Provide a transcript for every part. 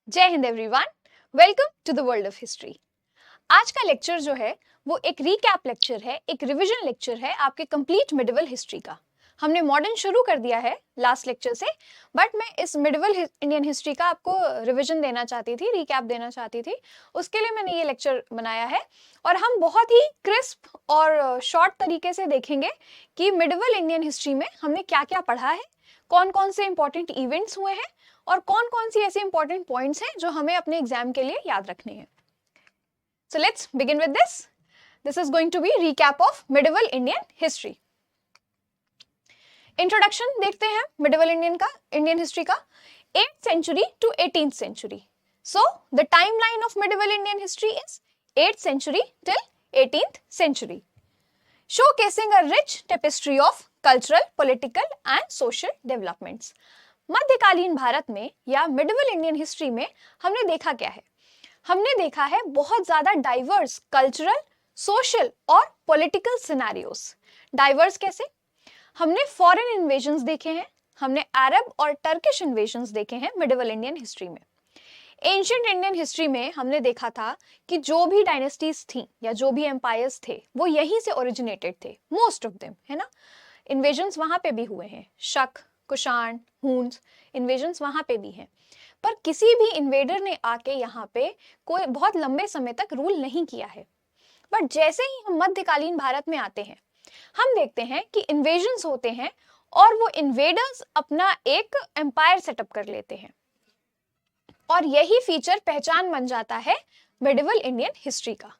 जय Hind everyone, welcome to the world of history. आज का लेक्चर जो है वो एक रीकैप लेक्चर है, एक रिवीजन लेक्चर है आपके कंप्लीट मिडिवल हिस्ट्री का। हमने मॉडर्न शुरू कर दिया है लास्ट लेक्चर से, बट मैं इस मिडिवल इंडियन हिस्ट्री का आपको रिवीजन देना चाहती थी, रीकैप देना चाहती थी। उसके लिए मैंने ये लेक्चर बनाया है और हम बहुत ही क्रिस्प और शॉर्ट तरीके से देखेंगे कि मिडिवल इंडियन हिस्ट्री में हमने क्या क्या पढ़ा है, कौन कौन से इंपॉर्टेंट इवेंट्स हुए हैं और कौन कौन सी ऐसी इंपॉर्टेंट पॉइंट्स हैं जो हमें अपने एग्जाम के लिए याद रखने हैं। So let's begin with this. This is going to be recap of medieval Indian history. Introduction देखते हैं मिडिवल इंडियन हिस्ट्री का। 8th century to 18th century. So the timeline of medieval Indian history is 8th century till 18th century, showcasing a rich tapestry of cultural, political and social developments. मध्यकालीन भारत में या medieval Indian history में हमने देखा क्या है? हमने देखा है बहुत ज्यादा डाइवर्स कल्चरल, सोशल और पॉलिटिकल सिनेरियोस। डाइवर्स कैसे? हमने फॉरेन इन्वेजन्स देखे हैं, हमने अरब और टर्किश इन्वेजन्स देखे हैं मिडिवल इंडियन हिस्ट्री में। एंशिएंट इंडियन हिस्ट्री में हमने देखा था कि जो भी डायनेस्टीज थी या जो भी एम्पायर्स थे वो यहीं से ओरिजिनेटेड थे, मोस्ट ऑफ देम, है ना। इन्वेजन्स वहां पे भी हुए हैं, शक, कुषाण, हुन्स, इन्वेजन्स वहां पे भी हैं, पर किसी भी इन्वेडर ने आके यहाँ पे कोई बहुत लंबे समय तक रूल नहीं किया है। बट जैसे ही हम मध्यकालीन भारत में आते हैं, हम देखते हैं कि इन्वेजन्स होते हैं और वो इन्वेडर्स अपना एक एम्पायर सेटअप कर लेते हैं और यही फीचर पहचान बन जाता है मिडिवल इंडियन हिस्ट्री का।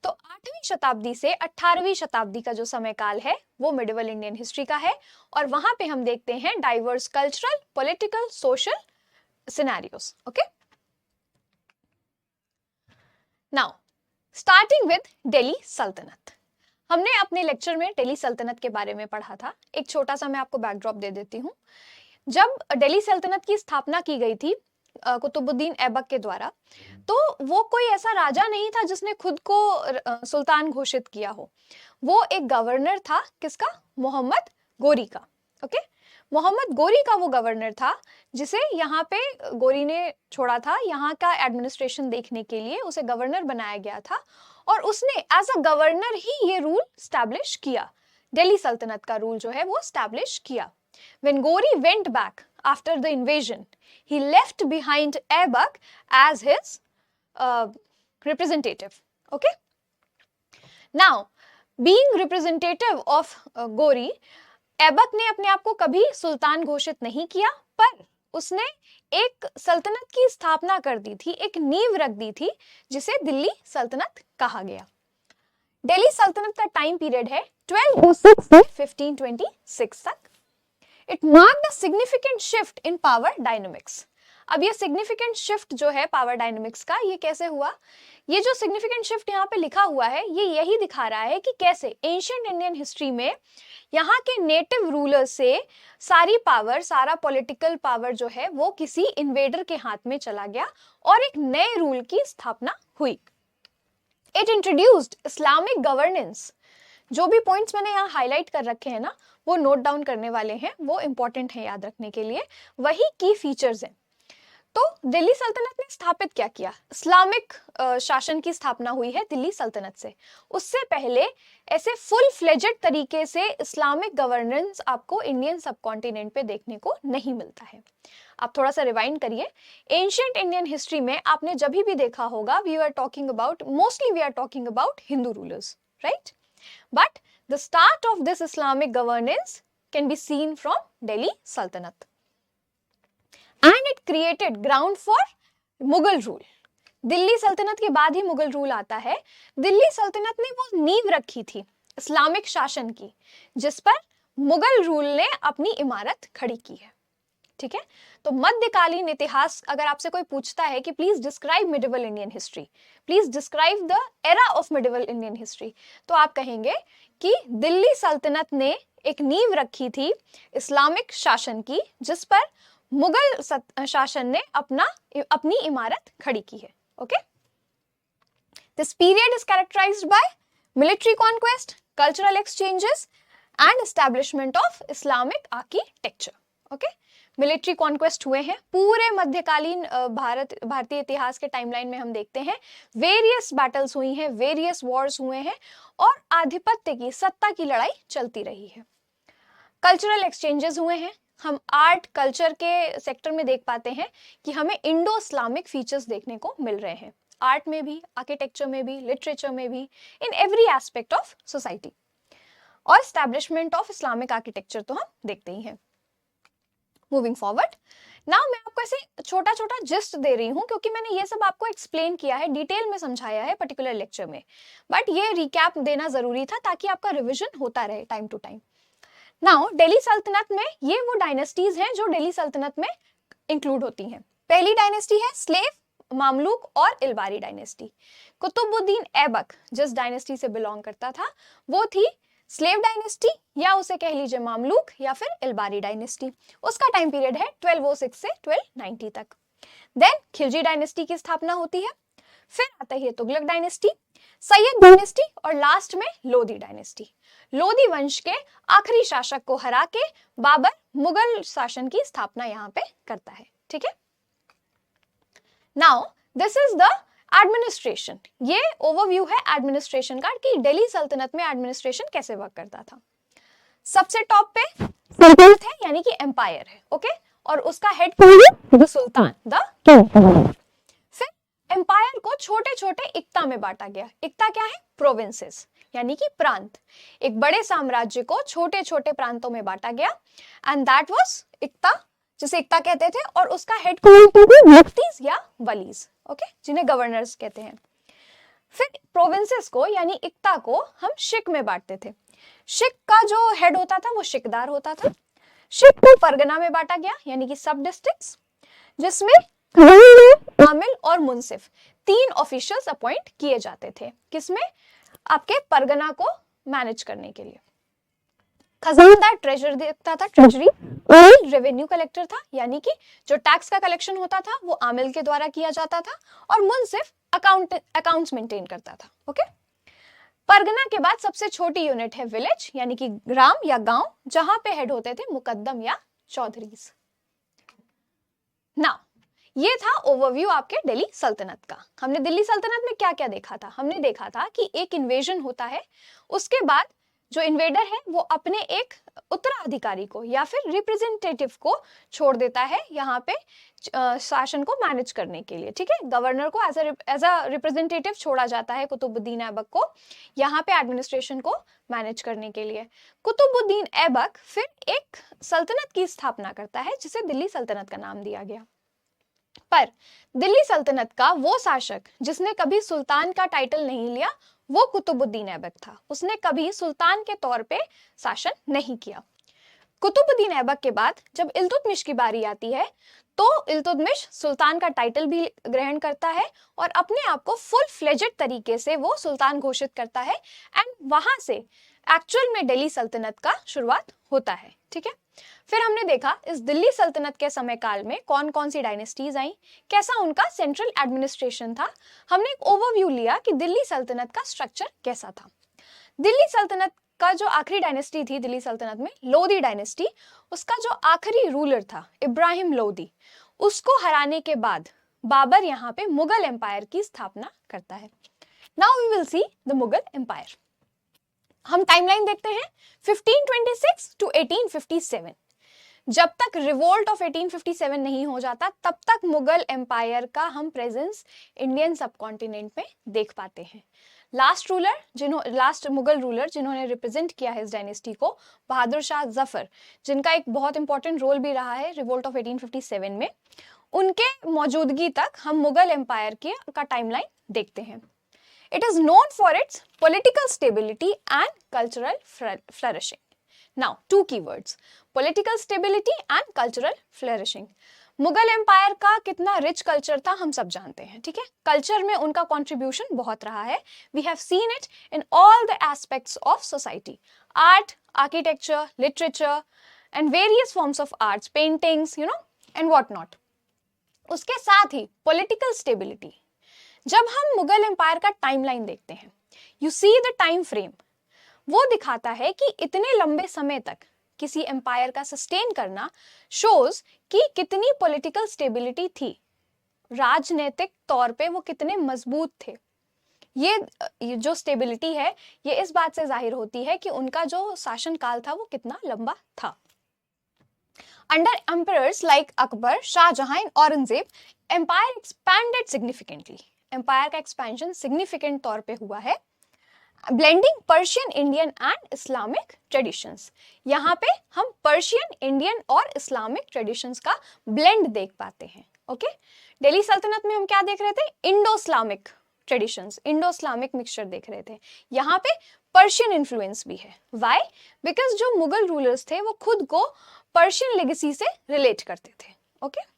तो 8वीं शताब्दी से 18वीं शताब्दी का जो समय काल है वो मिडिवल इंडियन हिस्ट्री का है और वहां पे हम देखते हैं diverse cultural, political, social scenarios. Okay, now starting with Delhi सल्तनत। हमने अपने लेक्चर में दिल्ली सल्तनत के बारे में पढ़ा था। एक छोटा सा मैं आपको बैकड्रॉप दे देती हूँ। जब दिल्ली सल्तनत की स्थापना की गई थी कुतुबुद्दीन ऐबक के द्वारा, तो वो कोई ऐसा राजा नहीं था जिसने खुद को सुल्तान घोषित किया हो। वो एक गवर्नर था, किसका? मोहम्मद गोरी का। ओके, मोहम्मद गोरी का वो गवर्नर था जिसे यहाँ पे गोरी ने छोड़ा था, यहाँ का एडमिनिस्ट्रेशन देखने के लिए उसे गवर्नर बनाया गया था और उसने एज अ गवर्नर ही ये रूल स्टैब्लिश किया। दिल्ली सल्तनत का रूल जो है वो स्टैब्लिश किया। When Gori went back after the invasion, he left behind Aibak as his representative. Okay. Now, being representative of Gori, Aibak ने अपने आप को कभी सुल्तान घोषित नहीं किया, पर उसने एक सल्तनत की स्थापना कर दी थी, एक नींव रख दी थी जिसे दिल्ली सल्तनत कहा गया। दिल्ली सल्तनत का टाइम पीरियड है 1206 से 1526 तक। It marked a significant shift in power dynamics. अब ये significant shift जो है power dynamics का, ये कैसे हुआ? ये जो significant shift यहाँ पे लिखा हुआ है, ये यही दिखा रहा है कि कैसे ancient Indian history में यहाँ के नेटिव रूलर से सारी पावर, सारा पॉलिटिकल पावर जो है वो किसी इन्वेडर के हाथ में चला गया और एक नए रूल की स्थापना हुई। It introduced Islamic governance. जो भी पॉइंट्स मैंने यहाँ हाईलाइट कर रखे हैं ना, वो नोट डाउन करने वाले हैं, वो इंपॉर्टेंट है याद रखने के लिए, वही की फीचर्स हैं। तो दिल्ली सल्तनत ने स्थापित क्या किया? इस्लामिक शासन की स्थापना हुई है दिल्ली सल्तनत से। उससे पहले ऐसे फुल फ्लेजेड तरीके से इस्लामिक गवर्नेंस आपको इंडियन सबकॉन्टिनेंट पे देखने को नहीं मिलता है। आप थोड़ा सा रिवाइंड करिए। एंशिएंट इंडियन हिस्ट्री में आपने जब भी देखा होगा, we are talking about Hindu rulers, right? But the start of this Islamic governance can be seen from Delhi Sultanate. And it created ground for Mughal rule. Delhi सल्तनत के बाद ही मुगल रूल आता है। दिल्ली सल्तनत ने वो नींव रखी थी इस्लामिक शासन की, जिस पर मुगल रूल ने अपनी इमारत खड़ी की है। ठीक है, तो मध्यकालीन इतिहास अगर आपसे कोई पूछता है कि please describe medieval Indian history, please describe the era of medieval Indian history, तो आप कहेंगे कि दिल्ली सल्तनत ने एक नींव रखी थी इस्लामिक शासन की, जिस पर मुगल शासन ने अपनी इमारत खड़ी की है। Okay, this period is characterised by military conquest, cultural exchanges and establishment of Islamic architecture. Okay, military conquest हुए हैं पूरे मध्यकालीन भारतीय इतिहास के टाइमलाइन में। हम देखते हैं वेरियस बैटल्स हुई हैं, वेरियस वॉर्स हुए हैं और आधिपत्य की, सत्ता की लड़ाई चलती रही है। कल्चरल एक्सचेंजेस हुए हैं। हम आर्ट कल्चर के सेक्टर में देख पाते हैं कि हमें इंडो इस्लामिक फीचर्स देखने को मिल रहे हैं, आर्ट में भी, आर्किटेक्चर में भी, लिटरेचर में भी, in every aspect of society. और एस्टैब्लिशमेंट ऑफ इस्लामिक आर्किटेक्चर तो हम देखते ही हैं। मूविंग फॉरवर्ड, नाउ मैं आपको ऐसे छोटा छोटा जिस्ट दे रही हूं क्योंकि मैंने ये सब आपको एक्सप्लेन किया है, डिटेल में समझाया है पर्टिकुलर लेक्चर में, बट ये रिकैप देना जरूरी था ताकि आपका रिविजन होता रहे time to time. Now Delhi सल्तनत में ये वो डायनेस्टीज हैं जो दिल्ली सल्तनत में इंक्लूड होती हैं। पहली डायनेस्टी है स्लेव, मामलुक और इलबारी डायनेस्टी। कुतुबुद्दीन ऐबक जिस डायनेस्टी से बिलोंग करता था वो थी स्लेव डायनेस्टी, या उसे कह लीजिए मामलुक या फिर इलबारी डायनेस्टी। उसका टाइम पीरियड है 1206 से 1290 तक। देन खिलजी डायनेस्टी की स्थापना होती है। फिर आता है तुगलक डायनेस्टी, सैयद डायनेस्टी और लास्ट में लोधी डायनेस्टी। लोधी वंश के आखिरी शासक को हरा के बाबर मुगल शासन की स्थापना यहाँ पे करता है। ठीक है, now this is the administration. ये ओवरव्यू है एडमिनिस्ट्रेशन का कि दिल्ली सल्तनत में एडमिनिस्ट्रेशन कैसे वर्क करता था। सबसे टॉप पे सल्तनत है यानी कि एम्पायर है, ओके, और उसका head the sultan, the king. फिर एम्पायर को छोटे छोटे इक्ता में बांटा गया। इक्ता क्या है? प्रोविंसेस यानी कि प्रांत। एक बड़े साम्राज्य को छोटे छोटे प्रांतों में बांटा गया एंड दैट वाज इक्ता, जिसे इक्ता कहते थे, और उसका हेड मुफ्तीज या वलीज, ओके, जिन्हें गवर्नर्स कहते हैं। फिर प्रोविंसेस को यानी इक्ता को हम शिक में बांटते थे। शिक का जो हेड होता था वो शिकदार होता था। शिक को परगना में बांटा गया यानी कि सब डिस्ट्रिक्ट्स, जिसमें आमिल और मुंसिफ 3 ऑफिशियल्स अपॉइंट किए जाते थे। किसमें? आपके परगना को मैनेज करने के लिए। खजानदार ट्रेजर देखता था, ट्रेजरी। आमिल रेवेन्यू कलेक्टर था यानी कि जो टैक्स का कलेक्शन होता था वो आमिल के द्वारा किया जाता था, और मुंसिफ अकाउंट्स मेंटेन करता था। ओके, परगना के बाद सबसे छोटी यूनिट है विलेज यानी कि ग्राम या गांव, जहां पे हेड होते थे मुकद्दम या चौधरीज। ना ये था ओवरव्यू आपके दिल्ली सल्तनत का। हमने दिल्ली सल्तनत में क्या क्या देखा था? हमने देखा था कि एक इन्वेजन होता है, उसके बाद जो इन्वेडर है वो अपने एक उत्तराधिकारी को या फिर रिप्रेजेंटेटिव को छोड़ देता है यहाँ पे शासन को मैनेज करने के लिए। ठीक है, गवर्नर को एज अ रिप्रेजेंटेटिव छोड़ा जाता है कुतुबुद्दीन ऐबक को यहाँ पे एडमिनिस्ट्रेशन को मैनेज करने के लिए। कुतुबुद्दीन ऐबक फिर एक सल्तनत की स्थापना करता है जिसे दिल्ली सल्तनत का नाम दिया गया। पर दिल्ली सल्तनत का वो शासक जिसने कभी सुल्तान का टाइटल नहीं लिया वो कुतुबुद्दीन ऐबक था। उसने कभी सुल्तान के तौर पे शासन नहीं किया। कुतुबुद्दीन ऐबक के बाद जब इल्तुतमिश की बारी आती है तो इल्तुतमिश सुल्तान का टाइटल भी ग्रहण करता है और अपने आप को फुल फ्लेजेड तरीके से वो सुल्तान घोषित करता है एंड वहां से एक्चुअल में दिल्ली सल्तनत का शुरुआत होता है। ठीक है, फिर हमने देखा इस दिल्ली सल्तनत के समय काल में कौन कौन सी डायनेस्टीज आई, कैसा उनका सेंट्रल एडमिनिस्ट्रेशन था। हमने एक ओवरव्यू लिया कि दिल्ली सल्तनत का स्ट्रक्चर कैसा था। दिल्ली सल्तनत का जो आखिरी डायनेस्टी थी दिल्ली सल्तनत में, लोधी डायनेस्टी, उसका जो आखिरी रूलर था इब्राहिम लोधी, उसको हराने के बाद बाबर यहाँ पे मुगल एम्पायर की स्थापना करता है। Now we will see the Mughal empire. हम टाइमलाइन देखते हैं 1526 टू 1857। जब तक रिवोल्ट ऑफ 1857 नहीं हो जाता तब तक मुगल एम्पायर का हम प्रेजेंस इंडियन सबकॉन्टिनेंट में देख पाते हैं। लास्ट मुगल रूलर जिन्होंने रिप्रेजेंट किया है इस डायनेस्टी को, बहादुर शाह जफर, जिनका एक बहुत इंपॉर्टेंट रोल भी रहा है रिवोल्ट ऑफ 1857 में, उनके मौजूदगी तक हम मुगल एम्पायर का टाइमलाइन देखते हैं। It is known for its political stability and cultural flourishing. Now, 2 keywords: political stability and cultural flourishing. Mughal empire का कितना रिच कल्चर था हम सब जानते हैं। ठीक है, कल्चर में उनका कंट्रीब्यूशन बहुत रहा है। We have seen it in all the aspects of society, art, architecture, literature and various forms of arts, paintings, you know, and what not. उसके साथ ही पॉलिटिकल स्टेबिलिटी। जब हम मुगल एम्पायर का टाइमलाइन देखते हैं, you see the time frame, वो दिखाता है कि इतने लंबे समय तक किसी एम्पायर का सस्टेन करना शोज कि कितनी पॉलिटिकल स्टेबिलिटी थी, राजनीतिक तौर पे वो कितने मजबूत थे। ये जो स्टेबिलिटी है ये इस बात से जाहिर होती है कि उनका जो शासन काल था वो कितना लंबा था। Under emperors like Akbar, Shahjahan, Aurangzeb, empire expanded significantly. Empire का एक्सपेंशन सिग्निफिकेंट तौर पे हुआ है। Blending Persian, Indian and Islamic traditions. यहाँ पे हम पर्शियन, इंडियन और इस्लामिक ट्रेडिशंस का ब्लेंड देख पाते हैं। ओके, दिल्ली सल्तनत में हम क्या देख रहे थे? Indo Islamic traditions, Indo Islamic mixture देख रहे थे। यहाँ पे पर्शियन इन्फ्लुएंस भी है। वाई? बिकॉज जो मुगल रूलर्स थे वो खुद को पर्शियन लेगेसी से रिलेट करते थे। Okay,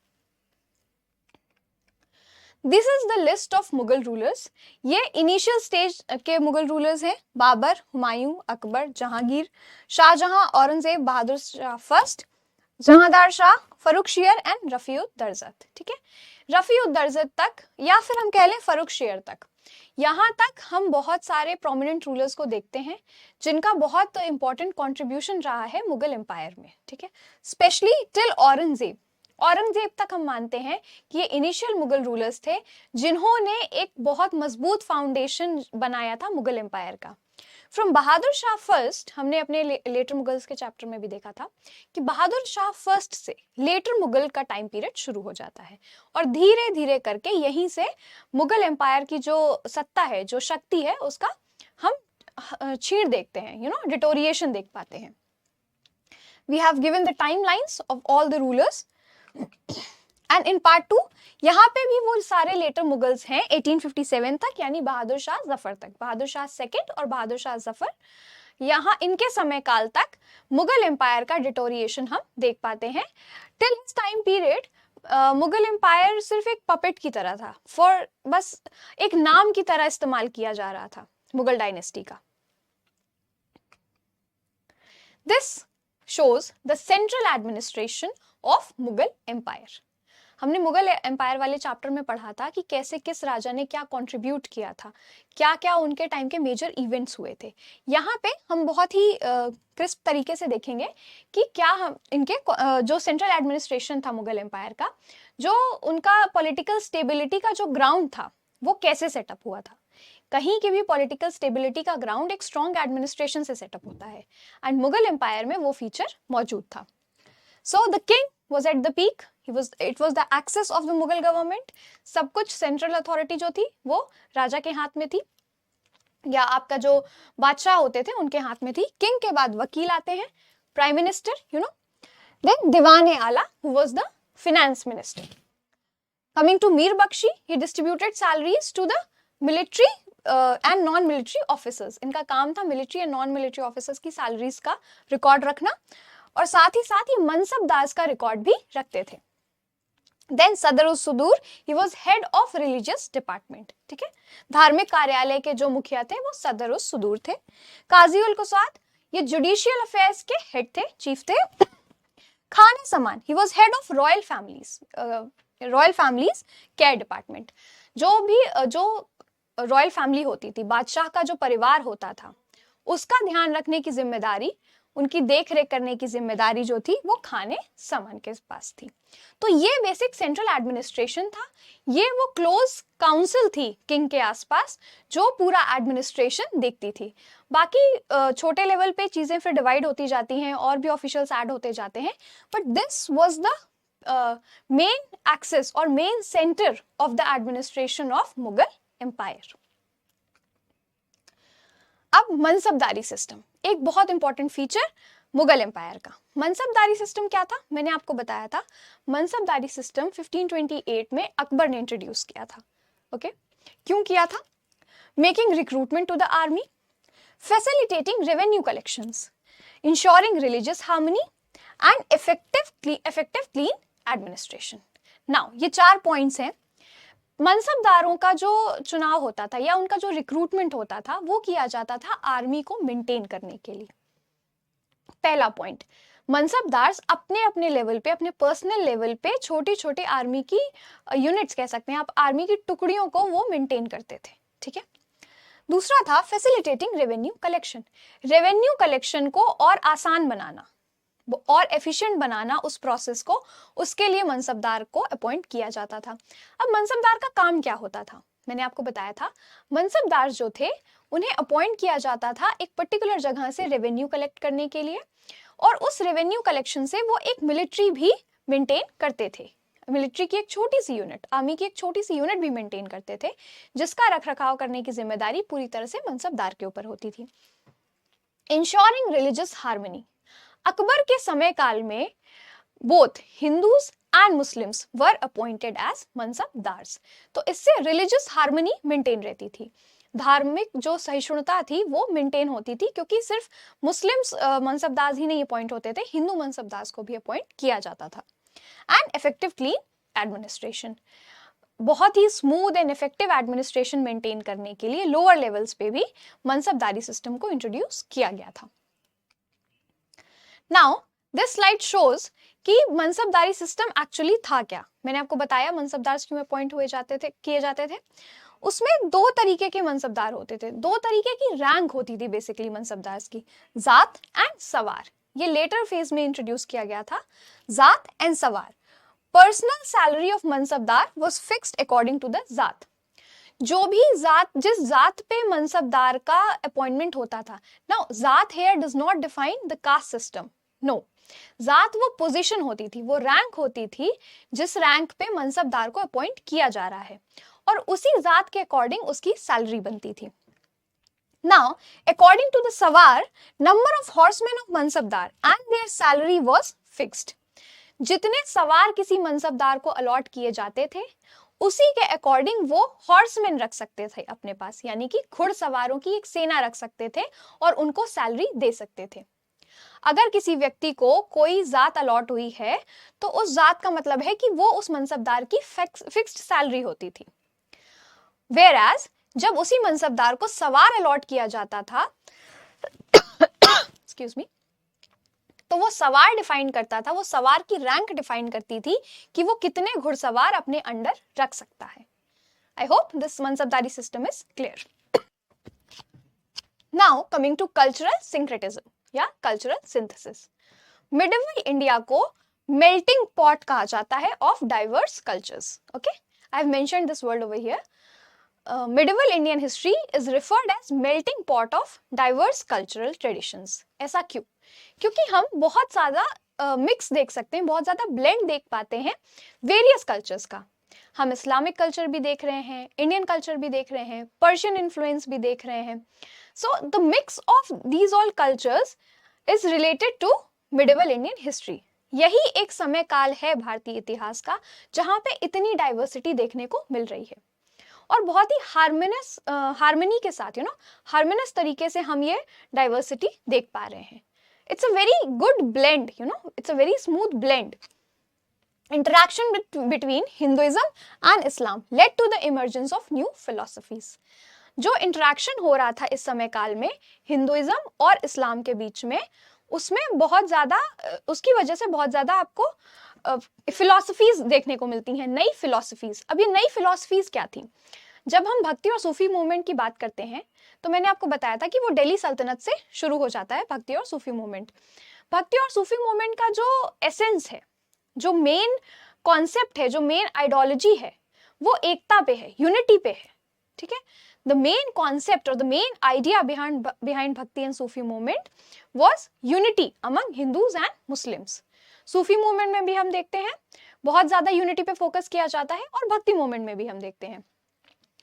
this is the list of Mughal rulers. ये इनिशियल स्टेज के मुगल रूलर्स हैं। Babar, Humayun, Akbar, Jahangir, Shahjahan, Aurangzeb, Bahadur Shah first, Jahandar Shah, फर्रुखशियर and रफीउद्दर्जत। ठीक है, रफीउद्दर्जत तक या फिर हम कह लें फर्रुखशियर तक, यहाँ तक हम बहुत सारे प्रोमिनेंट रूलर्स को देखते हैं जिनका बहुत इंपॉर्टेंट कंट्रीब्यूशन रहा है मुगल एम्पायर में। ठीक है, स्पेशली टिल औरंगजेब। औरंगजेब तक हम मानते हैं कि ये इनिशियल मुगल रूलर्स थे जिन्होंने एक बहुत मजबूत फाउंडेशन बनाया था मुगल एम्पायर का। फ्रॉम बहादुर शाह फर्स्ट, हमने अपने लेटर मुगल्स के चैप्टर में भी देखा था कि बहादुर शाह फर्स्ट से लेटर मुगल का टाइम पीरियड शुरू हो जाता है और धीरे धीरे करके यहीं से मुगल एम्पायर की जो सत्ता है, जो शक्ति है, उसका हम छीड़ देखते हैं, डिटोरिएशन देख पाते हैं। We have given the timelines of all the rulers and in part 2 यहाँ पे भी वो सारे लेटर मुगल्स हैं 1857 तक, यानी बहादुर शाह जफर तक, बहादुर शाह सेकंड और बहादुर शाह जफर, यहाँ इनके समय काल तक मुगल एम्पायर का डिटोरिएशन हम देख पाते हैं। Till his time period Mughal empire सिर्फ एक पपेट की तरह था, फॉर बस एक नाम की तरह इस्तेमाल किया जा रहा था मुगल डायनेस्टी का। This shows the central administration of Mughal empire. हमने मुगल एम्पायर वाले चैप्टर में पढ़ा था कि कैसे किस राजा ने क्या कंट्रीब्यूट किया था, क्या क्या उनके टाइम के मेजर इवेंट्स हुए थे। यहाँ पे हम बहुत ही क्रिस्प तरीके से देखेंगे कि क्या हम इनके जो सेंट्रल एडमिनिस्ट्रेशन था मुगल एम्पायर का, जो उनका पॉलिटिकल स्टेबिलिटी का जो ग्राउंड था वो कैसे सेटअप हुआ था। कहीं की भी पॉलिटिकल स्टेबिलिटी का ग्राउंड एक स्ट्रॉन्ग एडमिनिस्ट्रेशन से सेटअप होता है एंड मुगल एम्पायर में वो फीचर मौजूद था। So the king was at the peak. It was the axis of the Mughal government. सब कुछ सेंट्रल अथॉरिटी जो थी वो राजा के हाथ में थी, या आपका जो बादशाह होते थे उनके हाथ में थी। किंग के बाद वकील आते हैं, प्राइम मिनिस्टर, then दीवान आला who was the finance minister. Coming to Mir Bakshi, he distributed salaries to the military and non-military officers. इनका काम था military and non military officers की सैलरीज का रिकॉर्ड रखना, और साथ ही मनसबदार का रिकॉर्ड भी रखते थे। देन सदर सुदूर, he was head of religious department. ठीक है, धार्मिक कार्यालय के जो मुखिया थे वो सदर सुदूर थे। काजी उल कुसात, ये जुडिशियल अफेयर्स के हेड थे, चीफ थे। खान समान, he was head of royal families care department. जो रॉयल फैमिली होती थी, बादशाह का जो परिवार होता था, उसका ध्यान रखने की जिम्मेदारी, उनकी देख रेख करने की जिम्मेदारी जो थी वो खाने समन के पास थी। तो ये बेसिक सेंट्रल एडमिनिस्ट्रेशन था, ये वो क्लोज काउंसिल थी किंग के आसपास जो पूरा एडमिनिस्ट्रेशन देखती थी। बाकी छोटे लेवल पे चीजें फिर डिवाइड होती जाती हैं और भी ऑफिशियल्स ऐड होते जाते हैं, but this was the main access और main centre of the administration of Mughal empire. अब मनसबदारी सिस्टम, एक बहुत इंपॉर्टेंट फीचर मुगल एम्पायर का। मनसबदारी सिस्टम क्या था? मैंने आपको बताया था मनसबदारी सिस्टम 1528 में अकबर ने इंट्रोड्यूस किया था। ओके, क्यों किया था? Making recruitment to the army, facilitating revenue collections, insuring religious harmony and effective clean administration. Now ये 4 पॉइंट्स हैं। मनसबदारों का जो चुनाव होता था या उनका जो रिक्रूटमेंट होता था वो किया जाता था आर्मी को मेंटेन करने के लिए। पहला पॉइंट, मनसबदार अपने अपने लेवल पे, अपने पर्सनल लेवल पे छोटी छोटी आर्मी की यूनिट्स कह सकते हैं आप, आर्मी की टुकड़ियों को वो मेंटेन करते थे। ठीक है, दूसरा था facilitating revenue collection, revenue collection को और आसान बनाना। और एफिशिएंट बनाना उस प्रोसेस को, उसके लिए मनसबदार को अपॉइंट किया जाता था। अब मनसबदार का काम क्या होता था? मैंने आपको बताया था, मनसबदार जो थे उन्हें अपॉइंट किया जाता था एक पर्टिकुलर जगह से रेवेन्यू कलेक्ट करने के लिए, और उस रेवेन्यू कलेक्शन से वो एक मिलिट्री भी मेंटेन करते थे। मिलिट्री की एक छोटी सी यूनिट, आर्मी की एक छोटी सी यूनिट भी मेंटेन करते थे, जिसका रखरखाव करने की जिम्मेदारी पूरी तरह से मनसबदार के ऊपर होती थी। इंश्योरिंग रिलीजियस हार्मनी, अकबर के समय काल में both Hindus and Muslims were appointed as mansabdars. तो इससे रिलीजियस हार्मनी मेंटेन रहती थी, धार्मिक जो सहिष्णुता थी वो मेंटेन होती थी, क्योंकि सिर्फ मुस्लिम्स मनसबदार ही नहीं अपॉइंट होते थे, हिंदू मनसबदार को भी अपॉइंट किया जाता था। एंड इफेक्टिव क्लीन एडमिनिस्ट्रेशन, बहुत ही smooth and effective administration maintain करने के लिए लोअर लेवल्स पे भी मनसबदारी सिस्टम को इंट्रोड्यूस किया गया था। नाउ दिस स्लाइड शोज कि मनसबदारी सिस्टम एक्चुअली था क्या। मैंने आपको बताया मनसबदार क्यों अपॉइंट किए जाते थे। उसमें दो तरीके के मनसबदार होते थे, दो तरीके की रैंक होती थी बेसिकली मनसबदार की, जात एंड सवार। ये लेटर फेज में इंट्रोड्यूस किया गया था, zat and sawar. Personal salary of mansabdar was fixed according to the zat. जो भी जात, जिस जात पे मनसबदार का अपॉइंटमेंट होता था, now zat here does not define the caste system, no, zat वो पोजीशन होती थी, वो रैंक होती थी जिस रैंक पे मनसबदार को अपॉइंट किया जा रहा है, और उसी जात के अकॉर्डिंग उसकी सैलरी बनती थी। Now, according to the Sawar, number of horsemen of mansabdar and their salary was fixed. जितने सवार किसी मनसबदार को अलॉट किए जाते थे, उसी के अकॉर्डिंग वो हॉर्समैन रख सकते थे अपने पास, यानी कि घुड़सवारों की एक सेना रख सकते थे और उनको सैलरी दे सकते थे। अगर किसी व्यक्ति को कोई जात अलॉट हुई है, तो उस जात का मतलब है कि वो उस मनसबदार की फिक्स्ड सैलरी होती थी। Whereas, जब उसी मनसबदार को सवार अलॉट किया जाता था एक्सक्यूज मी, तो वो सवार डिफाइन करता था, वो सवार की रैंक डिफाइन करती थी कि वो कितने घुड़सवार अपने अंडर रख सकता है। I hope this mansabdari system is clear. Now coming to cultural syncretism या कल्चरल सिंथेसिस। मिडिवल इंडिया को मेल्टिंग पॉट कहा जाता है of diverse cultures. Okay, I have mentioned this word over here. Medieval Indian history is referred as melting pot of diverse cultural traditions. ऐसा क्यों? क्योंकि हम बहुत ज़्यादा मिक्स देख सकते हैं, बहुत ज़्यादा ब्लेंड देख पाते हैं वेरियस कल्चर्स का। हम इस्लामिक कल्चर भी देख रहे हैं, इंडियन कल्चर भी देख रहे हैं, पर्शियन इन्फ्लुएंस भी देख रहे हैं। So the mix of these all cultures is related to medieval Indian history. यही एक समय काल है भारतीय इतिहास का जहाँ पे इतनी डाइवर्सिटी देखने को मिल रही है, और बहुत ही हार्मनी के साथ, हार्मोनियस तरीके से हम ये डाइवर्सिटी देख पा रहे हैं। It's a very good blend, it's a very smooth blend. Interaction between Hinduism and Islam led to the emergence of new philosophies. जो इंटरेक्शन हो रहा था इस समय काल में हिंदुइज्म और इस्लाम के बीच में, उसमें बहुत ज़्यादा, उसकी वजह से बहुत ज़्यादा आपको फिलॉसफीज देखने को मिलती हैं, नई फिलॉसफीज। अब ये नई फिलॉसफीज क्या थी? जब हम भक्ति और सूफी मूवमेंट की बात करते हैं, तो मैंने आपको बताया था कि वो दिल्ली सल्तनत से शुरू हो जाता है भक्ति और सूफी मूवमेंट। भक्ति और सूफी मूवमेंट का जो एसेंस है, जो मेन कॉन्सेप्ट है, जो मेन आइडियोलॉजी है, वो एकता पे है, यूनिटी पे है। ठीक है, द मेन कॉन्सेप्ट और द मेन आइडिया बिहाइंड भक्ति and Sufi movement was unity among Hindus and Muslims. Sufi movement में भी हम देखते हैं बहुत ज्यादा यूनिटी पे फोकस किया जाता है, और भक्ति मूवमेंट में भी हम देखते हैं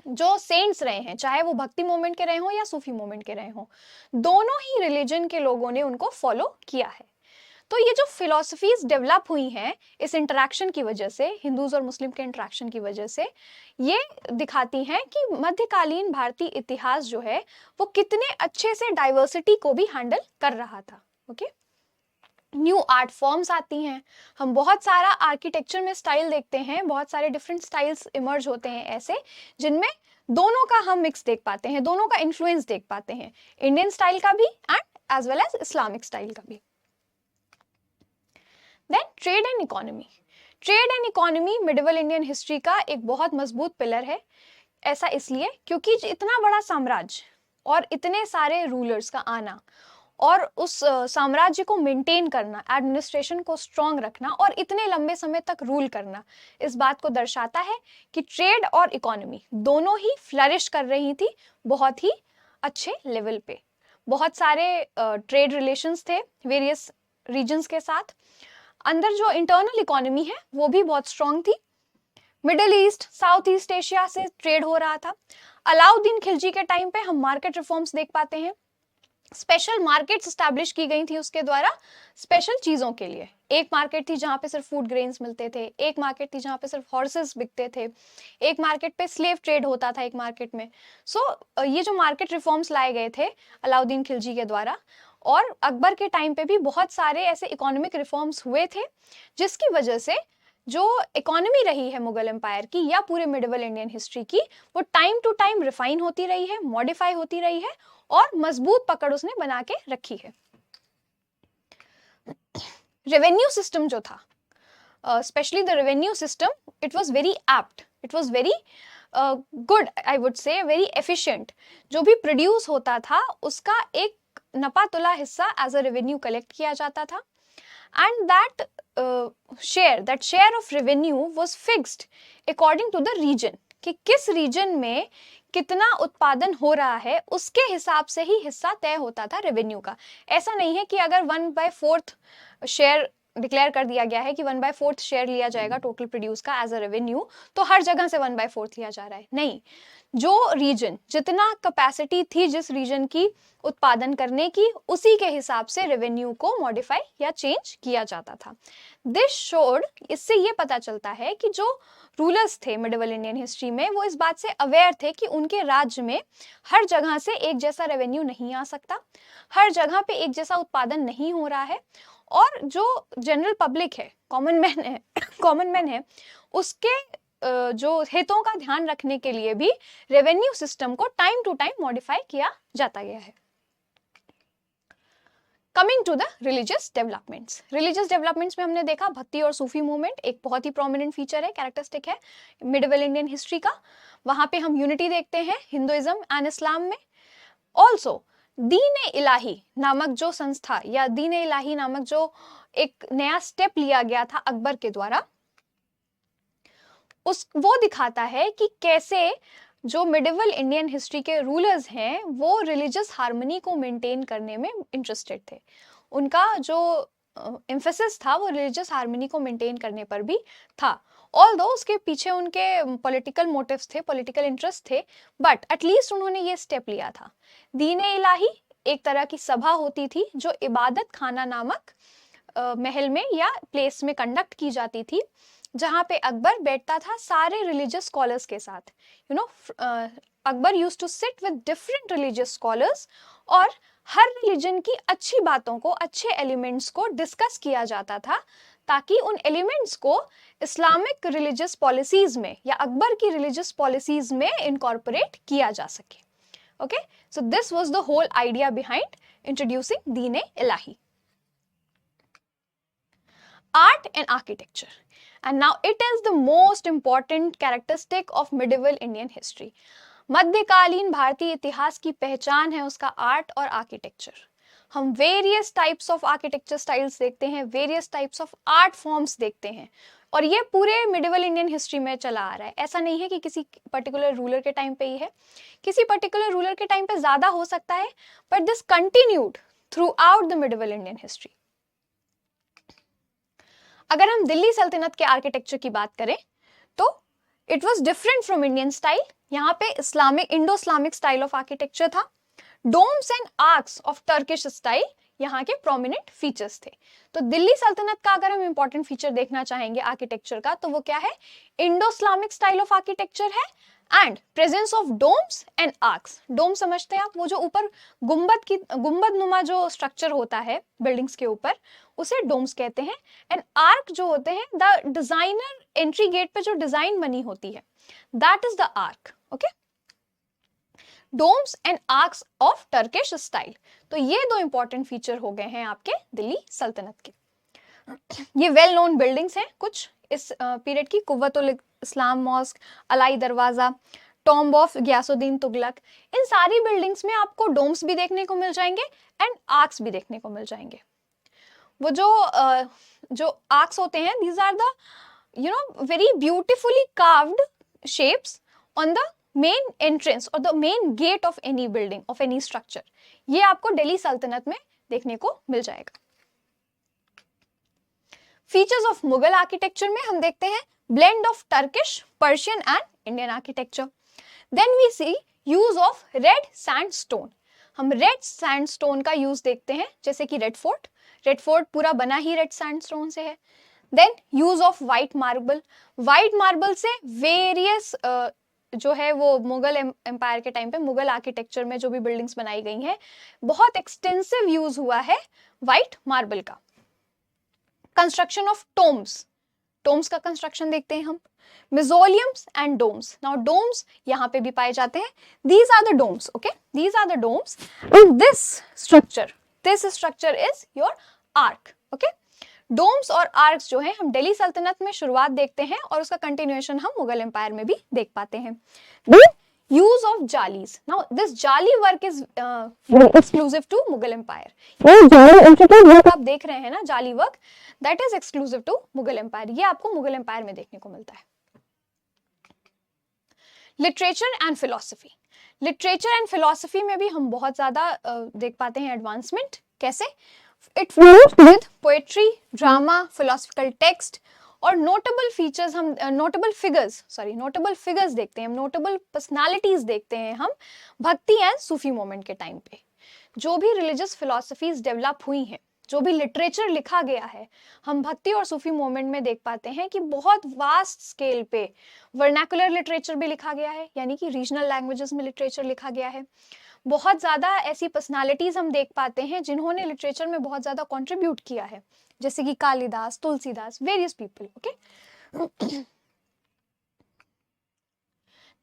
जो सेंट्स रहे हैं, चाहे वो भक्ति मूवमेंट के रहे हो या सूफी मूवमेंट के रहे हो, दोनों ही रिलीजन के लोगों ने उनको फॉलो किया है। तो ये जो फिलॉसफीज डेवलप हुई हैं इस इंटरेक्शन की वजह से, हिंदूज और मुस्लिम के इंटरेक्शन की वजह से, ये दिखाती हैं कि मध्यकालीन भारतीय इतिहास जो है वो कितने अच्छे से डाइवर्सिटी को भी हैंडल कर रहा था। ओके, न्यू आर्ट फॉर्म्स आती हैं, हम बहुत सारा आर्किटेक्चर में स्टाइल देखते हैं, बहुत सारे डिफरेंट स्टाइल्स इमर्ज होते हैं ऐसे, जिनमें दोनों का हम मिक्स देख पाते हैं, दोनों का इन्फ्लुएंस देख पाते हैं, इंडियन स्टाइल का भी and as well as Islamic style का भी। Then trade and economy. Trade and economy medieval Indian history का एक बहुत मजबूत पिलर है। ऐसा इसलिए क्योंकि इतना बड़ा साम्राज्य और इतने सारे रूलर्स का आना और उस साम्राज्य को मेंटेन करना, एडमिनिस्ट्रेशन को स्ट्रांग रखना और इतने लंबे समय तक रूल करना, इस बात को दर्शाता है कि ट्रेड और इकोनॉमी दोनों ही फ्लरिश कर रही थी बहुत ही अच्छे लेवल पे। बहुत सारे ट्रेड रिलेशंस थे वेरियस रीजन्स के साथ। अंदर जो इंटरनल इकोनॉमी है वो भी बहुत स्ट्रांग थी। Middle east, south east Asia से ट्रेड हो रहा था। अलाउद्दीन खिलजी के टाइम पे हम मार्केट रिफॉर्म्स देख पाते हैं। स्पेशल मार्केट्स एस्टैब्लिश की गई थी उसके द्वारा स्पेशल चीजों के लिए। एक मार्केट थी जहां पे सिर्फ फूड ग्रेन्स मिलते थे, एक मार्केट थी जहां पे सिर्फ हॉर्सेस बिकते थे, एक मार्केट पे स्लेव ट्रेड होता था एक मार्केट में। ये जो मार्केट रिफॉर्म्स लाए गए थे अलाउद्दीन खिलजी के द्वारा, और अकबर के टाइम पे भी बहुत सारे ऐसे इकोनॉमिक रिफॉर्म्स हुए थे जिसकी वजह से जो इकोनॉमी रही है मुगल एम्पायर की या पूरे मिडिवल इंडियन हिस्ट्री की, वो टाइम टू टाइम रिफाइन होती रही है, मॉडिफाई होती रही है और मजबूत पकड़ उसने बना के रखी है। रेवेन्यू सिस्टम जो था, specially the revenue system, it was very apt, it was very good, I would say very efficient. जो भी प्रोड्यूस होता था उसका एक नपा तुला हिस्सा एज अ रेवेन्यू कलेक्ट किया जाता था, and that share of revenue was fixed according to the region, कि किस रीजन में कितना उत्पादन हो रहा है उसके हिसाब से ही हिस्सा तय होता था रेवेन्यू का। ऐसा नहीं है कि अगर 1/4 शेयर डिक्लेयर कर दिया गया है कि 1/4 शेयर लिया जाएगा टोटल प्रोड्यूस का एज अ रेवेन्यू, तो हर जगह से 1/4 लिया जा रहा है, नहीं। जो रीजन जितना कैपेसिटी थी जिस रीजन की उत्पादन करने की, उसी के हिसाब से रेवेन्यू को मॉडिफाई या चेंज किया जाता था। दिस शोड, इससे ये पता चलता है कि जो रूलर्स थे मिडिवल इंडियन हिस्ट्री में, वो इस बात से अवेयर थे कि उनके राज्य में हर जगह से एक जैसा रेवेन्यू नहीं आ सकता, हर जगह पे एक जैसा उत्पादन नहीं हो रहा है, और जो जनरल पब्लिक है, कॉमन मैन है, उसके जो हितों का ध्यान रखने के लिए भी रेवेन्यू सिस्टम को टाइम टू टाइम मॉडिफाई किया जाता गया है। Coming to the religious developments, religious developments में हमने देखा भक्ति और सूफी मूवमेंट एक बहुत ही प्रोमिनेंट फीचर है, कैरेक्टरिस्टिक है मिडिवल इंडियन हिस्ट्री का। वहां पे हम यूनिटी देखते हैं हिंदुइज्म एंड इस्लाम में। ऑल्सो दीन इलाही नामक जो संस्था या दीन इलाही नामक जो एक नया स्टेप लिया गया था अकबर के द्वारा, वो दिखाता है कि कैसे जो मिडिवल इंडियन हिस्ट्री के रूलर्स हैं वो रिलीजियस हार्मनी को मेंटेन करने में इंटरेस्टेड थे। उनका जो एम्फेसिस था वो रिलीजियस हार्मनी को मेंटेन करने पर भी था। ऑल्दो उसके पीछे उनके पॉलिटिकल मोटिव्स थे, पॉलिटिकल इंटरेस्ट थे, बट एटलीस्ट उन्होंने ये स्टेप लिया था। दीन इलाही एक तरह की सभा होती थी जो इबादत खाना नामक महल में या प्लेस में कंडक्ट की जाती थी, जहां पे अकबर बैठता था सारे रिलीजियस स्कॉलर्स के साथ। Akbar used to sit with different religious scholars और हर रिलीजन की अच्छी बातों को, अच्छे एलिमेंट्स को डिस्कस किया जाता था, ताकि उन एलिमेंट्स को इस्लामिक रिलीजियस पॉलिसीज में या अकबर की रिलीजियस पॉलिसीज में इनकॉर्पोरेट किया जा सके। Okay, so this was the whole idea behind introducing Din Ilahi. Art and architecture, and now it is the most important characteristic of medieval Indian history. मध्यकालीन भारतीय इतिहास की पहचान है उसका आर्ट और आर्किटेक्चर। हम various types of architecture styles देखते हैं, various types of art forms देखते हैं, और ये पूरे मिडिवल इंडियन हिस्ट्री में चला आ रहा है। ऐसा नहीं है कि किसी पर्टिकुलर रूलर के टाइम पे ही है, किसी पर्टिकुलर रूलर के टाइम पे ज्यादा हो सकता है, but this continued through out the medieval Indian history. अगर हम दिल्ली सल्तनत के आर्किटेक्चर की बात करें तो it was different from Indian style. यहाँ पे Islamic, Indo Islamic style of architecture था। Domes and arches of Turkish style यहाँ के प्रोमिनेंट फीचर्स थे। तो दिल्ली सल्तनत का अगर हम इंपॉर्टेंट फीचर देखना चाहेंगे आर्किटेक्चर का, तो वो क्या है? Indo Islamic style of architecture है and presence of domes and arches. Dome समझते हैं आप, वो जो ऊपर गुंबद नुमा जो स्ट्रक्चर होता है बिल्डिंग्स के ऊपर, उसे डोम्स कहते हैं। एंड आर्क जो होते हैं, द डिजाइनर एंट्री गेट पे जो डिजाइन बनी होती है, that is the arch. Okay, domes and arches of Turkish style. तो ये दो इंपॉर्टेंट फीचर हो गए हैं आपके दिल्ली सल्तनत के। ये वेल नोन बिल्डिंग्स हैं कुछ इस पीरियड की, कुव्वतुल इस्लाम मॉस्क, अलाई दरवाजा, टॉम्ब ऑफ गयासुद्दीन तुगलक, इन सारी बिल्डिंग्स में आपको डोम्स भी देखने को मिल जाएंगे एंड आर्क्स भी देखने को मिल जाएंगे। वो जो आर्क्स होते हैं, these are the very beautifully carved shapes on the main entrance or the main gate of any building, of any structure. ये आपको दिल्ली सल्तनत में देखने को मिल जाएगा। फीचर्स ऑफ मुगल आर्किटेक्चर में हम देखते हैं blend of Turkish, Persian and Indian architecture. Then we see use of red sandstone. हम रेड सैंडस्टोन का यूज देखते हैं, जैसे कि रेड फोर्ट पूरा बना ही रेड सैंडस्टोन से है। Then use of white marble से वेरियस जो है वो मुगल एम्पायर के टाइम पे मुगल आर्किटेक्चर में जो भी बिल्डिंग्स बनाई गई हैं, बहुत एक्सटेंसिव यूज हुआ है व्हाइट मार्बल का। कंस्ट्रक्शन ऑफ टोम्स का कंस्ट्रक्शन देखते हैं हम। Mausoleums and domes, now domes यहाँ पे भी पाए जाते हैं। These are the domes, okay, these are the domes and this structure is your arch, okay. Domes और आर्क्स जो है हम दिल्ली सल्तनत में शुरुआत देखते हैं और उसका कंटिन्यूएशन हम मुगल एम्पायर में भी देख पाते हैं। Use of jalis, now this jali work is exclusive to Mughal empire. आप देख रहे हैं ना jali work, that is exclusive to Mughal empire, ये आपको मुगल एम्पायर में देखने को मिलता है। लिटरेचर एंड फिलोसफी में भी हम बहुत ज्यादा देख पाते हैं एडवांसमेंट। कैसे? It flows with poetry, drama, philosophical text और नोटेबल फिगर्स देखते हैं हम, नोटेबल पर्सनालिटीज देखते हैं हम भक्ति एंड सूफी मोमेंट के टाइम पे। जो भी रिलीजियस फिलोसफीज डेवलप हुई हैं, जो भी लिटरेचर लिखा गया है, हम भक्ति और सूफी मोमेंट में देख पाते हैं कि बहुत वास्ट स्केल पे वर्नाकुलर लिटरेचर भी लिखा गया है, यानी कि रीजनल लैंग्वेजेस में लिटरेचर लिखा गया है। बहुत ज्यादा ऐसी पर्सनालिटीज हम देख पाते हैं जिन्होंने लिटरेचर में बहुत ज्यादा कंट्रीब्यूट किया है, जैसे कि Kalidas, Tulsidas, various people, okay.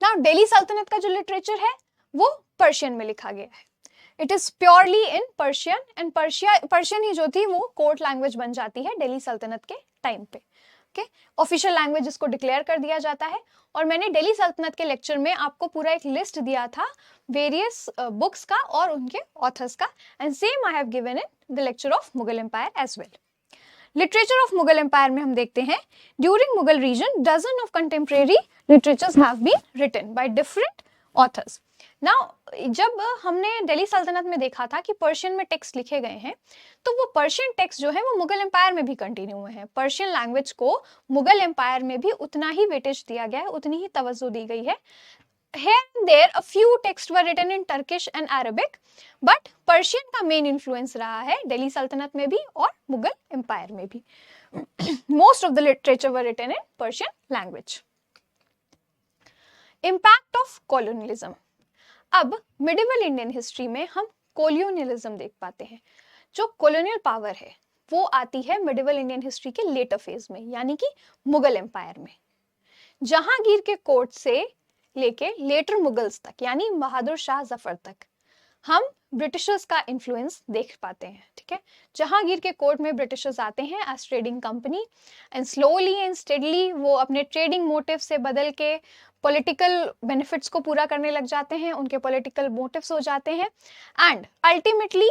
Now Delhi सल्तनत का जो लिटरेचर है वो पर्शियन में लिखा गया है। It is purely in Persian and Persian ही जो थी वो कोर्ट लैंग्वेज बन जाती है दिल्ली सल्तनत के टाइम पे, ओके। ऑफिशियल लैंग्वेज इसको डिक्लेयर कर दिया जाता है। और मैंने दिल्ली सल्तनत के लेक्चर में आपको पूरा एक लिस्ट दिया था वेरियस बुक्स का और उनके ऑथर्स का, and same I have given in the lecture of Mughal empire as well. Literature of Mughal empire में हम देखते हैं during Mughal reign dozens of contemporary literatures have been written by different authors. Now जब हमने दिल्ली सल्तनत में देखा था कि पर्शियन में टेक्स्ट लिखे गए हैं, तो वो पर्शियन टेक्स्ट जो है वो मुगल एम्पायर में भी कंटिन्यू हुए हैं। पर्शियन लैंग्वेज को मुगल एम्पायर में भी उतना ही वेटेज दिया गया है, उतनी ही तवज्जो दी गई है। Here and there a few texts were written in Turkish and Arabic, but Persian का main influence रहा है दिल्ली सल्तनत में भी और मुगल एम्पायर में भी। Most of the literature were written in Persian language. Impact of colonialism. अब मिडिवल इंडियन हिस्ट्री में हम कोलोनियलिज्म देख पाते हैं। जो कॉलोनियल पावर है वो आती है मिडिवल इंडियन हिस्ट्री के लेटर फेज में, यानी कि मुगल एम्पायर में। जहांगीर के कोर्ट से लेके लेटर मुगल्स तक, यानी बहादुर शाह जफर तक, हम ब्रिटिशर्स का इन्फ्लुएंस देख पाते हैं, ठीक है। जहांगीर के कोर्ट में ब्रिटिशर्स आते हैं as trading company and slowly and steadily वो अपने ट्रेडिंग मोटिव से बदल के पॉलिटिकल बेनिफिट्स को पूरा करने लग जाते हैं, उनके पॉलिटिकल मोटिव्स हो जाते हैं एंड अल्टीमेटली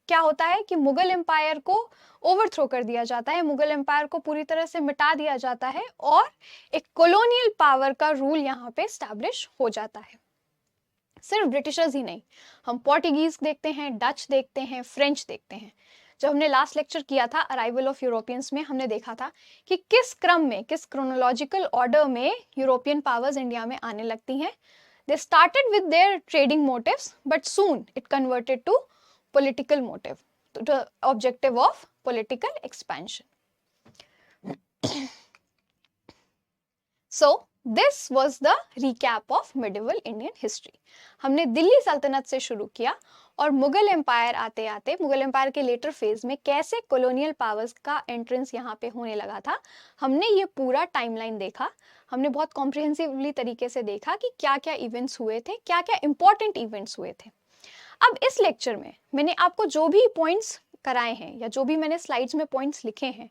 क्या होता है कि मुगल एम्पायर को ओवरथ्रो कर दिया जाता है, मुगल एम्पायर को पूरी तरह से मिटा दिया जाता है और एक कॉलोनियल पावर का रूल यहाँ पे एस्टैब्लिश हो जाता है। सिर्फ ब्रिटिशर्स ही नहीं, हम पोर्टुगीज देखते हैं, डच देखते हैं, फ्रेंच देखते हैं। जब हमने लास्ट लेक्चर किया था अराइवल ऑफ यूरोपियंस में, हमने देखा था कि किस क्रम में, किस क्रोनोलॉजिकल ऑर्डर में यूरोपियन पावर्स इंडिया में आने लगती हैं। They started with their trading motives but soon it converted to political motive, to the objective of political expansion. So this was the recap of medieval Indian history. हमने दिल्ली सल्तनत से शुरू किया और मुगल एम्पायर आते आते मुगल एम्पायर के लेटर फेज में कैसे कॉलोनियल पावर्स का एंट्रेंस यहाँ पे होने लगा था, हमने ये पूरा टाइमलाइन देखा। हमने बहुत कॉम्प्रिहेंसिवली तरीके से देखा कि क्या क्या इवेंट्स हुए थे, क्या क्या इंपॉर्टेंट इवेंट्स हुए थे। अब इस लेक्चर में मैंने आपको जो भी पॉइंट्स कराए हैं या जो भी मैंने स्लाइड्स में पॉइंट्स लिखे हैं,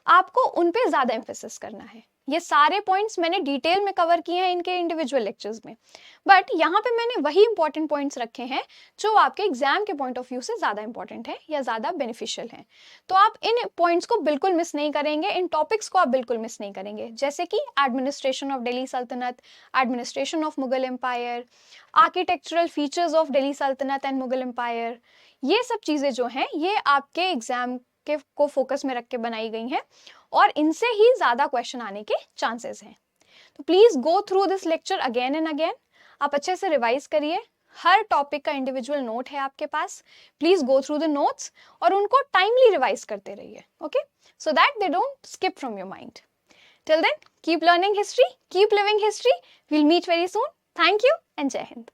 आपको उन पे ज्यादा एम्फेसिस करना है। ये सारे पॉइंट्स मैंने डिटेल में कवर किए हैं इनके इंडिविजुअल लेक्चर्स में, बट यहाँ पे मैंने वही इंपॉर्टेंट पॉइंट्स रखे हैं जो आपके एग्जाम के पॉइंट ऑफ व्यू से ज़्यादा इंपॉर्टेंट है या ज़्यादा बेनिफिशियल हैं। तो आप इन पॉइंट्स को बिल्कुल मिस नहीं करेंगे, इन टॉपिक्स को आप बिल्कुल मिस नहीं करेंगे, जैसे कि एडमिनिस्ट्रेशन ऑफ दिल्ली सल्तनत, administration of Mughal empire, architectural features of Delhi सल्तनत एंड मुगल एम्पायर। ये सब चीज़ें जो हैं ये आपके एग्जाम के को फोकस में रख के बनाई गई हैं और इनसे ही ज़्यादा क्वेश्चन आने के चांसेस हैं। तो please go through this lecture again and again, आप अच्छे से रिवाइज करिए, हर टॉपिक का इंडिविजुअल नोट है आपके पास, please go through the notes और उनको टाइमली रिवाइज करते रहिए, okay, so that they don't skip from your mind. Till then keep learning history, keep living history, we'll meet very soon. Thank you and Jai Hind.